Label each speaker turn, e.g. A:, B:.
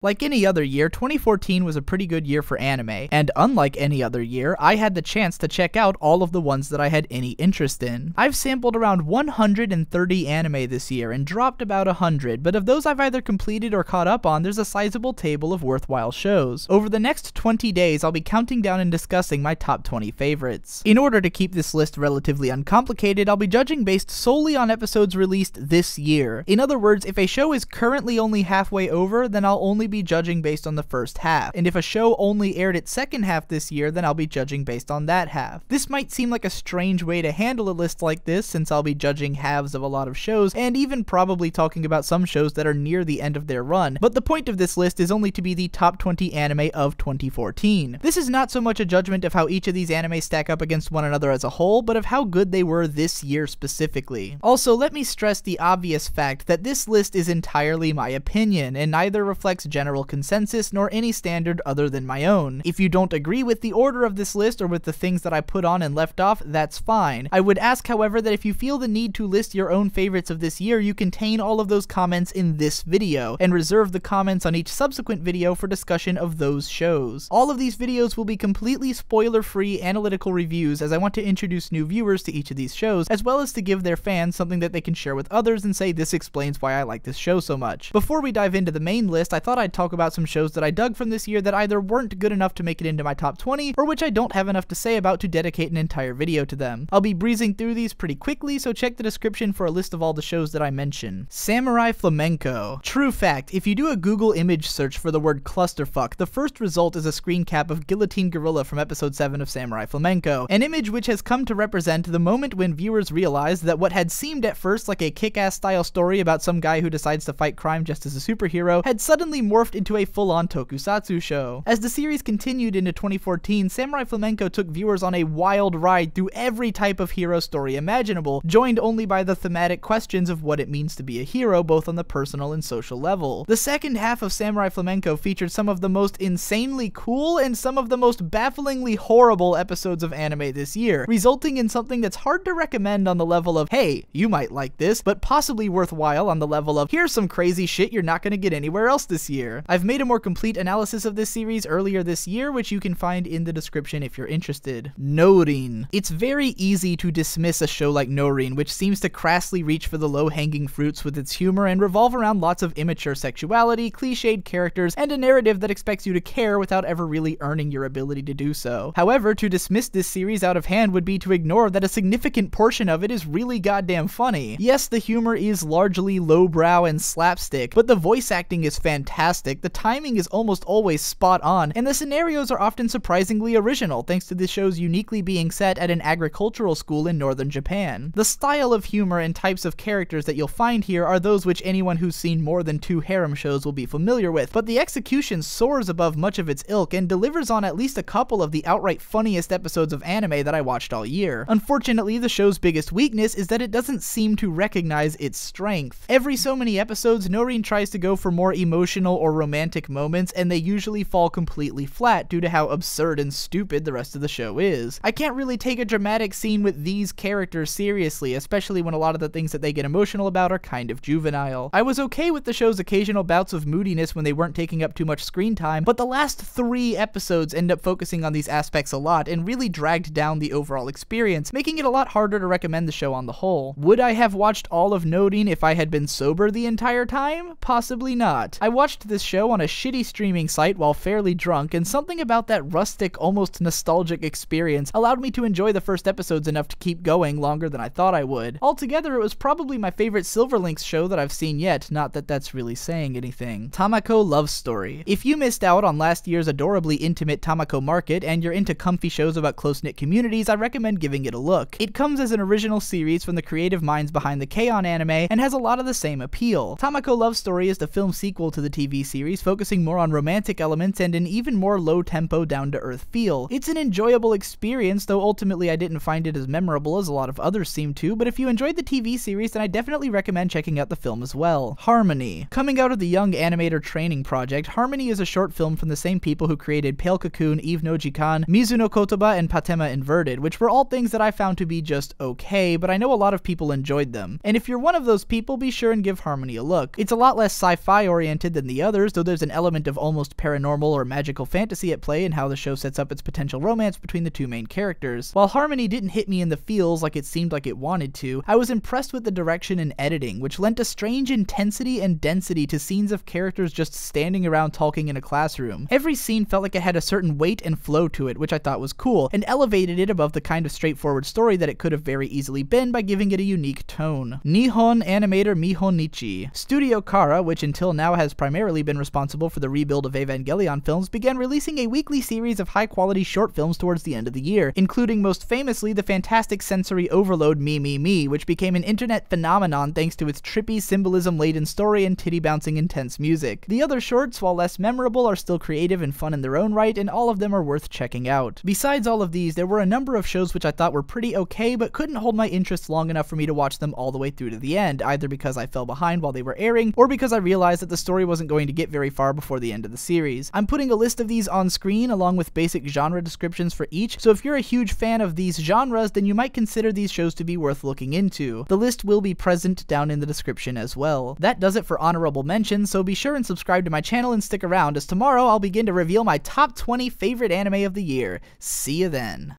A: Like any other year, 2014 was a pretty good year for anime, and unlike any other year, I had the chance to check out all of the ones that I had any interest in. I've sampled around 130 anime this year and dropped about 100, but of those I've either completed or caught up on, there's a sizable table of worthwhile shows. Over the next 20 days, I'll be counting down and discussing my top 20 favorites. In order to keep this list relatively uncomplicated, I'll be judging based solely on episodes released this year. In other words, if a show is currently only halfway over, then I'll only be judging based on the first half, and if a show only aired its second half this year, then I'll be judging based on that half. This might seem like a strange way to handle a list like this, since I'll be judging halves of a lot of shows, and even probably talking about some shows that are near the end of their run, but the point of this list is only to be the top 20 anime of 2014. This is not so much a judgment of how each of these anime stack up against one another as a whole, but of how good they were this year specifically. Also, let me stress the obvious fact that this list is entirely my opinion, and neither reflects general consensus nor any standard other than my own. If you don't agree with the order of this list or with the things that I put on and left off, that's fine. I would ask, however, that if you feel the need to list your own favorites of this year, you contain all of those comments in this video, and reserve the comments on each subsequent video for discussion of those shows. All of these videos will be completely spoiler-free analytical reviews, as I want to introduce new viewers to each of these shows, as well as to give their fans something that they can share with others and say this explains why I like this show so much. Before we dive into the main list, I thought I'd talk about some shows that I dug from this year that either weren't good enough to make it into my top 20, or which I don't have enough to say about to dedicate an entire video to them. I'll be breezing through these pretty quickly, so check the description for a list of all the shows that I mention. Samurai Flamenco. True fact, if you do a Google image search for the word clusterfuck, the first result is a screen cap of Guillotine Gorilla from episode 7 of Samurai Flamenco, an image which has come to represent the moment when viewers realized that what had seemed at first like a kick-ass style story about some guy who decides to fight crime just as a superhero had suddenly morphed into a full-on tokusatsu show. As the series continued into 2014, Samurai Flamenco took viewers on a wild ride through every type of hero story imaginable, joined only by the thematic questions of what it means to be a hero both on the personal and social level. The second half of Samurai Flamenco featured some of the most insanely cool and some of the most bafflingly horrible episodes of anime this year, resulting in something that's hard to recommend on the level of, hey, you might like this, but possibly worthwhile on the level of, here's some crazy shit you're not gonna get anywhere else this year. I've made a more complete analysis of this series earlier this year, which you can find in the description if you're interested. Noreen. It's very easy to dismiss a show like Noreen, which seems to crassly reach for the low-hanging fruits with its humor and revolve around lots of immature sexuality, cliched characters, and a narrative that expects you to care without ever really earning your ability to do so. However, to dismiss this series out of hand would be to ignore that a significant portion of it is really goddamn funny. Yes, the humor is largely lowbrow and slapstick, but the voice acting is fantastic, the timing is almost always spot on, and the scenarios are often surprisingly original thanks to the show's uniquely being set at an agricultural school in northern Japan. The style of humor and types of characters that you'll find here are those which anyone who's seen more than 2 harem shows will be familiar with, but the execution soars above much of its ilk and delivers on at least a couple of the outright funniest episodes of anime that I watched all year. Unfortunately, the show's biggest weakness is that it doesn't seem to recognize its strength. Every so many episodes, Noreen tries to go for more emotional or romantic moments, and they usually fall completely flat due to how absurd and stupid the rest of the show is. I can't really take a dramatic scene with these characters seriously, especially when a lot of the things that they get emotional about are kind of juvenile. I was okay with the show's occasional bouts of moodiness when they weren't taking up too much screen time, but the last 3 episodes end up focusing on these aspects a lot and really dragged down the overall experience, making it a lot harder to recommend the show on the whole. Would I have watched all of Noreen if I had been sober the entire time? Possibly not. I watched this show on a shitty streaming site while fairly drunk, and something about that rustic, almost nostalgic experience allowed me to enjoy the first episodes enough to keep going longer than I thought I would. Altogether, it was probably my favorite Silver Links show that I've seen yet, not that that's really saying anything. Tomiko Love Story. If you missed out on last year's adorably intimate Tomiko market and you're into comfy shows about close-knit communities, I recommend giving it a look. It comes as an original series from the creative minds behind the K-On! Anime and has a lot of the same appeal. Tomiko Love Story is the film sequel to the TV series, focusing more on romantic elements and an even more low-tempo, down-to-earth feel. It's an enjoyable experience, though ultimately I didn't find it as memorable as a lot of others seem to, but if you enjoyed the TV series, then I definitely recommend checking out the film as well. Harmony. Coming out of the Young Animator Training Project, Harmony is a short film from the same people who created Pale Cocoon, Eve no Jikan, Mizu no Kotoba, and Patema Inverted, which were all things that I found to be just okay, but I know a lot of people enjoyed them. And if you're one of those people, be sure and give Harmony a look. It's a lot less sci-fi oriented than the others, though there's an element of almost paranormal or magical fantasy at play in how the show sets up its potential romance between the two main characters. While Harmony didn't hit me in the feels like it seemed like it wanted to, I was impressed with the direction and editing, which lent a strange intensity and density to scenes of characters just standing around talking in a classroom. Every scene felt like it had a certain weight and flow to it, which I thought was cool, and elevated it above the kind of straightforward story that it could have very easily been by giving it a unique tone. Nihon animator Mihonichi. Studio Kara, which until now has primarily been responsible for the rebuild of Evangelion films, began releasing a weekly series of high-quality short films towards the end of the year, including most famously the fantastic sensory overload Me, which became an internet phenomenon thanks to its trippy, symbolism-laden story and titty-bouncing intense music. The other shorts, while less memorable, are still creative and fun in their own right, and all of them are worth checking out. Besides all of these, there were a number of shows which I thought were pretty okay, but couldn't hold my interest long enough for me to watch them all the way through to the end, either because I fell behind while they were airing, or because I realized that the story wasn't going to get very far before the end of the series. I'm putting a list of these on screen along with basic genre descriptions for each, so if you're a huge fan of these genres, then you might consider these shows to be worth looking into. The list will be present down in the description as well. That does it for honorable mentions, so be sure and subscribe to my channel and stick around, as tomorrow I'll begin to reveal my top 20 favorite anime of the year. See you then.